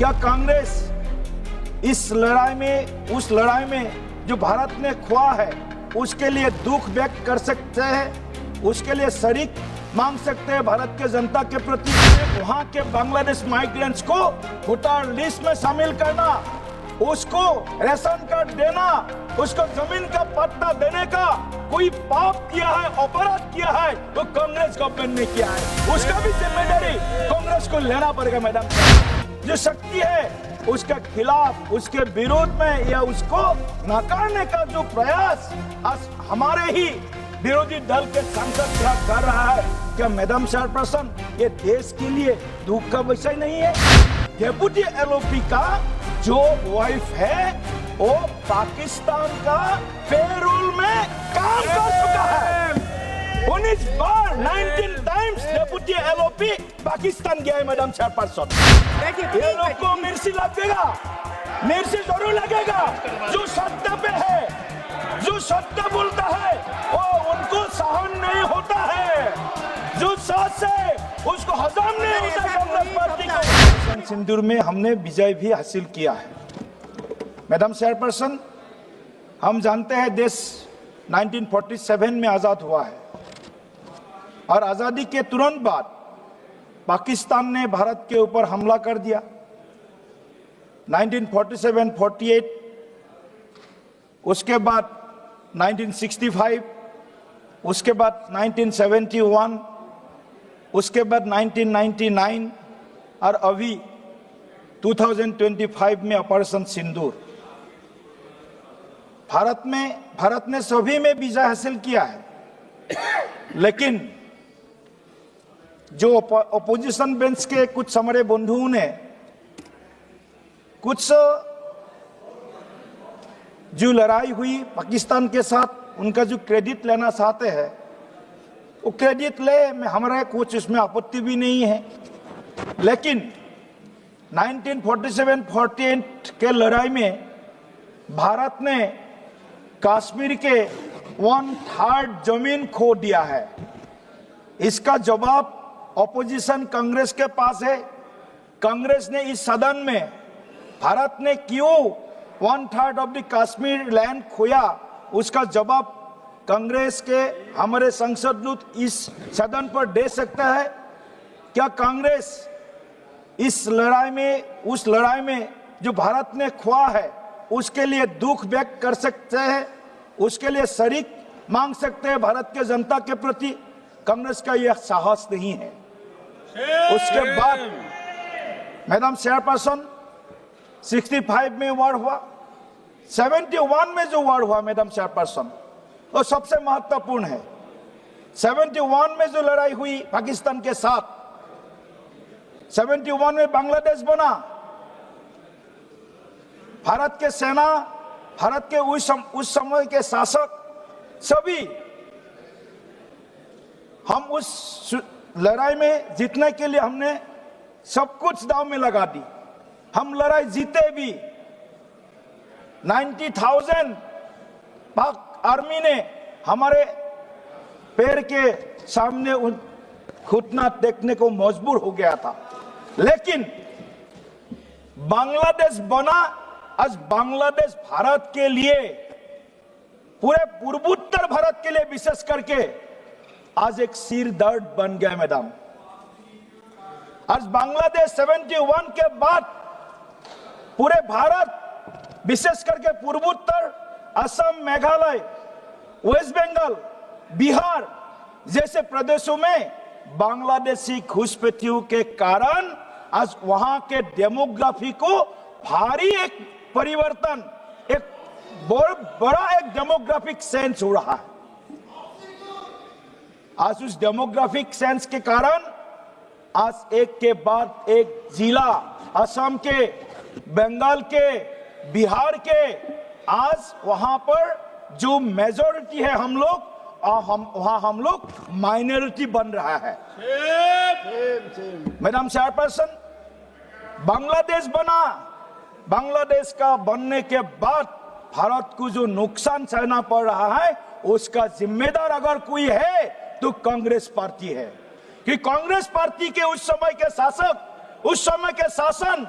क्या कांग्रेस इस लड़ाई में, उस लड़ाई में जो भारत ने खोआ है उसके लिए दुख व्यक्त कर सकते हैं, उसके लिए शरीक मांग सकते हैं भारत के जनता के प्रति? वहां के बांग्लादेश माइग्रेंट्स को वोटर लिस्ट में शामिल करना, उसको रेशन कार्ड देना, उसको जमीन का पट्टा देने का कोई पाप किया है, अपराध किया है तो कांग्रेस गवर्नमेंट ने किया है, उसका भी जिम्मेदारी कांग्रेस को लेना पड़ेगा। मैडम, जो शक्ति है उसके खिलाफ, उसके विरोध में या उसको नकारने का जो प्रयास आज हमारे ही विरोधी दल के सांसद कर रहा है, क्या मैडम चेयरपर्सन ये देश के लिए दुख का विषय नहीं है? डेप्यूटी एलओपी का जो वाइफ है वो पाकिस्तान का पेरोल में काम कर चुका है। 19 बार 19 टाइम्स डेप्यूटी एलओपी पाकिस्तान गया है मैडम चेयरपर्सन। ये लोग को मिर्ची लगेगा, मिर्ची जरूर लगेगा। जो सत्ता पे है, जो सत्ता बोलता है वो उनको सहन नहीं होता है, जो सच है उसको हजम नहीं होता। कांग्रेस पार्टी को सिंदूर में हमने विजय भी हासिल किया है। मैडम चेयरपर्सन, हम जानते हैं देश 1947 में आजाद हुआ है और आजादी के तुरंत बाद पाकिस्तान ने भारत के ऊपर हमला कर दिया। 1947-48, उसके बाद 1965, उसके बाद 1971, उसके बाद 1999 और अभी 2025 में ऑपरेशन सिंदूर। भारत ने सभी में विजय हासिल किया है, लेकिन जो अपोजिशन बेंच के कुछ हमारे बंधुओं ने कुछ जो लड़ाई हुई पाकिस्तान के साथ उनका जो क्रेडिट लेना चाहते हैं वो क्रेडिट ले, में हमारा कुछ इसमें आपत्ति भी नहीं है। लेकिन 1947-48 के लड़ाई में भारत ने कश्मीर के 1/3 जमीन खो दिया है। इसका जवाब ऑपोजिशन कांग्रेस के पास है। कांग्रेस ने इस सदन में भारत ने क्यों 1/3 ऑफ द कश्मीर लैंड खोया, उसका जवाब कांग्रेस के हमारे संसद लोग इस सदन पर दे सकता है। क्या कांग्रेस इस लड़ाई में, उस लड़ाई में जो भारत ने खोआ है उसके लिए दुख व्यक्त कर सकते हैं, उसके लिए शरीक मांग सकते हैं भारत के जनता के प्रति? कांग्रेस का यह साहस नहीं है। उसके बाद मैडम चेयरपर्सन 65 में वार हुआ, 71 में जो वार हुआ मैडम चेयरपर्सन वो सबसे महत्वपूर्ण है। 71 में जो लड़ाई हुई पाकिस्तान के साथ, 71 में बांग्लादेश बना। भारत के सेना, भारत के उस समय के शासक सभी हम उस लड़ाई में जीतने के लिए हमने सब कुछ दांव में लगा दी। हम लड़ाई जीते भी। 90,000 पाक आर्मी ने हमारे पैर के सामने घुटना टेकने को मजबूर हो गया था। लेकिन बांग्लादेश बना। आज बांग्लादेश भारत के लिए, पूरे पूर्वोत्तर भारत के लिए विशेष करके आज एक सिर दर्द बन गया मैडम। आज बांग्लादेश 71 के बाद पूरे भारत, विशेष करके पूर्वोत्तर, असम, मेघालय, वेस्ट बंगाल, बिहार जैसे प्रदेशों में बांग्लादेशी घुसपैठियों के कारण आज वहां के डेमोग्राफी को भारी एक परिवर्तन, एक बड़ा एक डेमोग्राफिक सेंस हो रहा है। आज उस डेमोग्राफिक सेंस के कारण आज एक के बाद एक जिला, असम के, बंगाल के, बिहार के, आज वहां पर जो मेजॉरिटी है हम लोग, वहां हम लोग माइनॉरिटी बन रहा है। मैडम चेयरपर्सन, बांग्लादेश बना। बांग्लादेश का बनने के बाद भारत को जो नुकसान सहना पड़ रहा है उसका जिम्मेदार अगर कोई है तो कांग्रेस पार्टी है। कि कांग्रेस पार्टी के उस समय के शासक, उस समय के शासन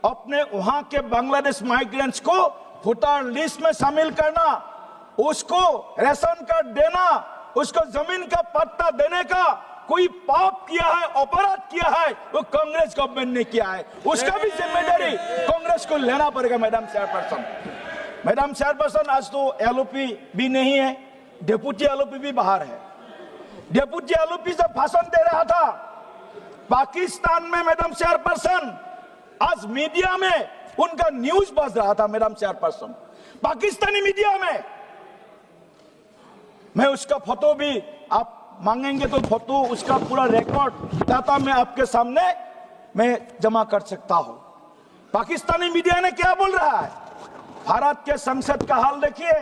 अपने वहां के बांग्लादेश माइग्रेंट्स को वोटर लिस्ट में शामिल करना, उसको राशन कार्ड देना, उसको जमीन का पट्टा देने का कोई पाप किया है, अपराध किया है, वो कांग्रेस गवर्नमेंट ने किया है। उसका भी जिम्मेदारी कांग्रेस को लेना पड़ेगा। मैडम चेयरपर्सन, आज तो एलओपी भी नहीं है, डेप्यूटी एलओपी भी बाहर है। डेप्यूटी एलओपी जब भाषण दे रहा था पाकिस्तान में, मैडम चेयरपर्सन, आज मीडिया में उनका न्यूज बज रहा था। मैडम चेयरपर्सन, पाकिस्तानी मीडिया में, मैं उसका फोटो भी, आप मांगेंगे तो फोटो, उसका पूरा रिकॉर्ड डाटा मैं आपके सामने मैं जमा कर सकता हूं। पाकिस्तानी मीडिया ने क्या बोल रहा है? भारत के संसद का हाल देखिए।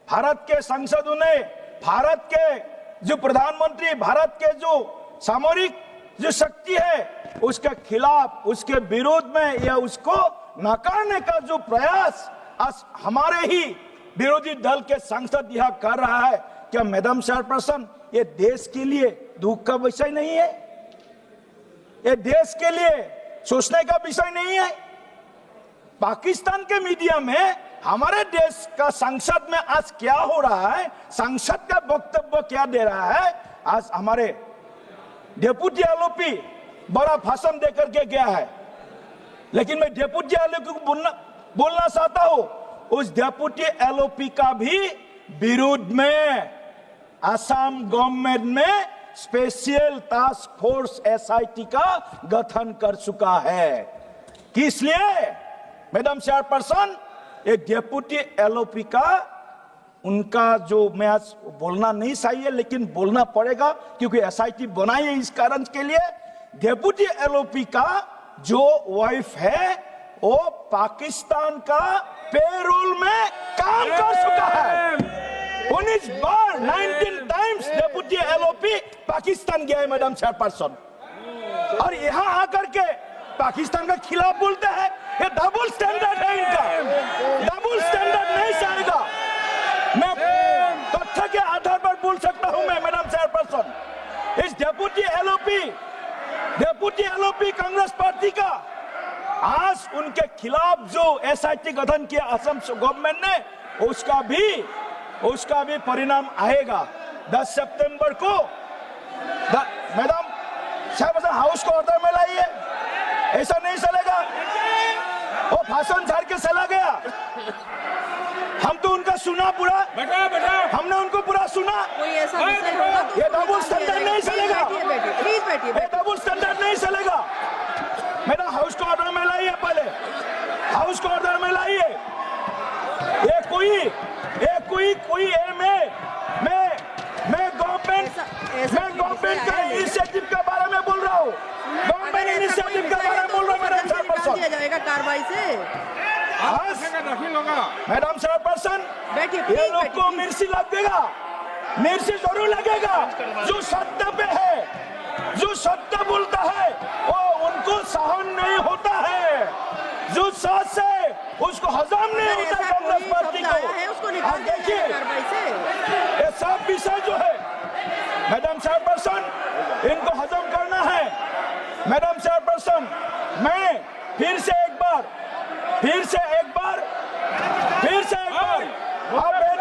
भारत के सांसदों ने भारत के जो प्रधानमंत्री, भारत के जो सामरिक जो शक्ति है उसके खिलाफ, उसके विरोध में या उसको नकारने का जो प्रयास आज हमारे ही विरोधी दल के सांसद यह कर रहा है, क्या मैडम चेयरपर्सन ये देश के लिए दुख का विषय नहीं है? ये देश के लिए सोचने का विषय नहीं है? पाकिस्तान के मीडिया में हमारे देश का संसद में आज क्या हो रहा है, संसद का वक्तव्य क्या दे रहा है, आज हमारे डेप्यूटी एलओपी बड़ा भाषण देकर के गया है। लेकिन मैं डेप्यूटी एलओपी को बोलना चाहता हूं, उस डेप्यूटी एलओपी का भी विरोध में असम गवर्नमेंट में स्पेशल टास्क फोर्स एसआईटी का गठन कर चुका है। किस लिए? मैडम चेयरपर्सन, एक डेप्यूटी एलओपी का, उनका जो मैं आज बोलना नहीं चाहिए लेकिन बोलना पड़ेगा क्योंकि एसआईटी बनाई है इस कारण के लिए। डेप्यूटी एलओपी का जो वाइफ है वो पाकिस्तान का पेरोल में काम कर चुका है। 19 बार 19 टाइम्स डेप्यूटी एलओपी पाकिस्तान गया है मैडम चेयरपर्सन, और यहाँ आकर के पाकिस्तान का खिलाफ बोलते हैं। ये डबल स्टैंडर्ड है इनका, डबल स्टैंडर्ड नहीं चलेगा। मैं तथ्य के आधार पर बोल सकता हूं मैं मैडम चेयरपर्सन, इस डेप्यूटी एलओपी कांग्रेस पार्टी का आज उनके खिलाफ जो एसआईटी गठन किया असम गवर्नमेंट ने, उसका भी परिणाम आएगा 10 सितंबर को। मैडम चेयरपर्सन, हाउस को ऑर्डर में लाइए, ऐसा नहीं चलेगा। वो भाषण झाड़ के चला गया, हम तो उनका सुना पूरा, हमने उनको पूरा सुना। कोई ऐसा विषय होगा तो ये डबल स्टैंडर्ड नहीं चलेगा, प्लीज बैठिए। ये डबल स्टैंडर्ड नहीं चलेगा। मैडम हाउस को ऑर्डर में लाइए, पहले हाउस को ऑर्डर में लाइए। ये कोई मैं गवर्नमेंट का इनिशिएटिव के बारे में बोल रहा हूँ, गवर्नमेंट इनिशिएटिव के बारे में बोल रहा हूँ मैडम चेयरपर्सन। दिया जाएगा कार्रवाई से। मैडम चेयरपर्सन, ये लोग को मिर्ची लगेगा, मिर्ची जरूर लगेगा। जो सत्य पे है, जो सत्य बोलता है वो उनको सहन नहीं होता है, जो सच है उसको हजम नहीं होता कांग्रेस पार्टी को। आप देखिए ये सब विषय जो है मैडम चेयरपर्सन, इनको हजम करना है। मैडम चेयरपर्सन, मैं फिर से एक बार आप बैठ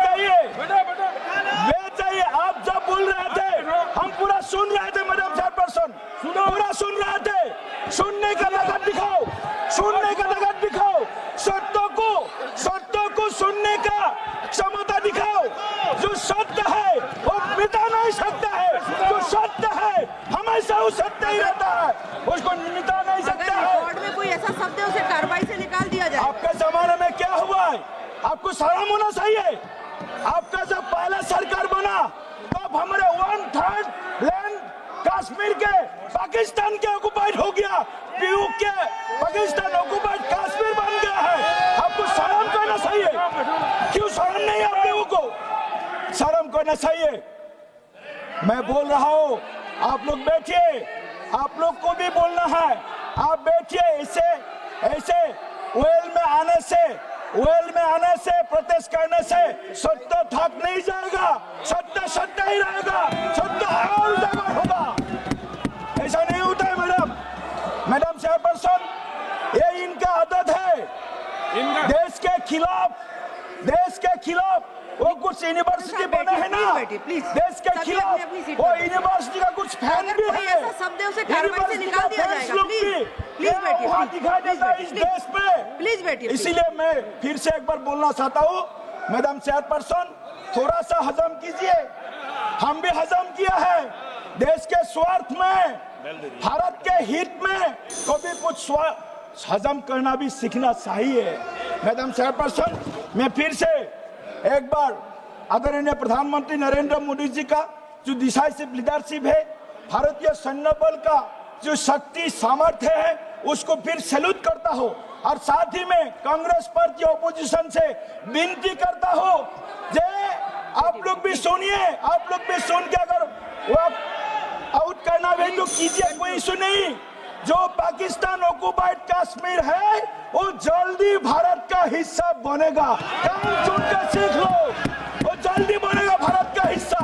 जाइए। आप जब बोल रहे थे हम पूरा सुन रहे थे मैडम चेयरपर्सन, पूरा सुन रहे थे। सुनने का ताकत दिखाओ, सुनने का ताकत दिखाओ, सत्यों को सुनने का क्षमता दिखाओ। जो सत्य है वो मिटा नहीं सकता है, जो सत्य है हमेशा वो सत्य ही रहता है, उसको मिटा नहीं सकता है। रिकॉर्ड में कोई ऐसा शब्द है उसे कार्रवाई से निकाल दिया जाए। आपके जमाने में क्या हुआ है, आपको शर्म होना चाहिए। आपका जब पहला सरकार बना तब हमारे 1/3 लैंड कश्मीर के पाकिस्तान के ऑक्युपाइड हो गया, पीयू के पाकिस्तान ऑक्युपाइड कश्मीर बन गया है। आपको शर्म करना चाहिए, क्यों शर्म नहीं आप लोगों को? शर्म करना चाहिए। मैं बोल रहा हूँ, आप लोग बैठिए, आप लोग को भी बोलना है, आप बैठिए। ऐसे वेल में आने से प्रोटेस्ट करने से सत्य थक नहीं जाएगा, सत्य ही रहेगा, सत्य और उजागर होगा। ऐसा नहीं होता है मैडम चेयरपर्सन, ये इनका देश के खिलाफ वो कुछ यूनिवर्सिटी बने हैं ना, देश के खिलाफ वो यूनिवर्सिटी का कुछ फैन भी कोई है, ऐसा शब्द है उसे कार्रवाई से निकाल दिया जाएगा। प्लीज बैठिए, वहाँ दिखाई देता है इस देश में। प्लीज बैठिए। इसीलिए मैं फिर से एक बार बोलना चाहता हूँ, मैडम चेयरपर्सन थोड़ा सा हजम कीजिए, हम भी हजम किया है। देश के स्वार्थ में, भारत के हित में कभी कुछ हजम करना भी सीखना चाहिए। मैडम चेयरपर्सन, मैं फिर से एक बार आदरणीय प्रधानमंत्री नरेंद्र मोदी जी का जो डिसाइसिव लीडरशिप है, भारतीय सैन्य बल का जो शक्ति सामर्थ्य है, उसको फिर सैल्यूट करता हूँ। और साथ ही में कांग्रेस पार्टी ऑपोजिशन से विनती करता हूँ, जे आप लोग भी सुनिए, आप लोग भी सुन के अगर वो आउट करना भी तो कीजिए, कोई इशू नहीं। जो पाकिस्तान ऑक्युपाइड कश्मीर है वो जल्दी भारत का हिस्सा बनेगा, काम सुन के सीख लो, वो जल्दी बनेगा भारत का हिस्सा।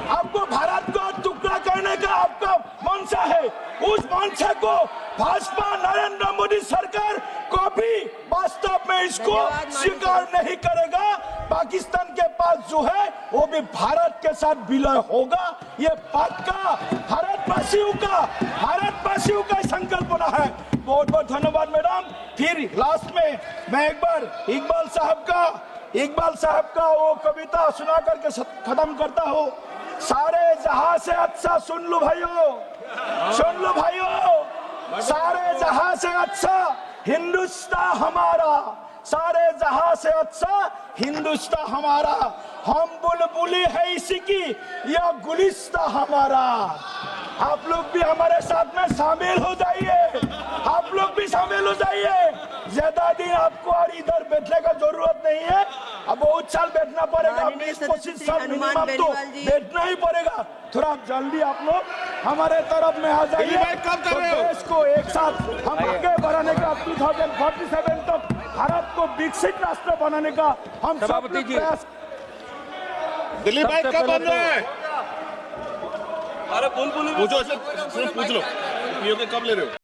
आपको भारत को टुकड़ा करने का आपका मंशा है, उस मंशा को भाजपा नरेंद्र मोदी सरकार कभी वास्तव में इसको स्वीकार नहीं करेगा। पाकिस्तान के पास जो है वो भी भारत के साथ विलय होगा, ये पक्का भारतवासियों का संकल्पना है। बहुत बहुत धन्यवाद मैडम। फिर लास्ट में मैं एक बार इकबाल साहब का वो कविता सुना करके खत्म करता हूँ। सारे जहां से अच्छा सुन लो भाइयों, सारे जहां से अच्छा हिंदुस्तान हमारा, सारे जहां से अच्छा हिंदुस्तान हमारा। हम बुलबुली है इसी की, यह गुलिस्तान हमारा। आप लोग भी हमारे साथ में शामिल हो जाइए, आप लोग भी शामिल हो जाइए। ज्यादा दिन आपको और इधर बैठने का जरूरत नहीं है, अब बहुत साल बैठना पड़ेगा, 20-25 साल मिनिमम तो बैठना ही पड़ेगा। थोड़ा जल्दी आप लोग हमारे तरफ में आ जाइए, तो देश को एक साथ हम आगे बढ़ाने का 2047 तक भारत को विकसित राष्ट्र बनाने का हम सब प्रयास। दिलीप भाई कब बन रहा है? अरे पूछ लो, कब ले रहे हो?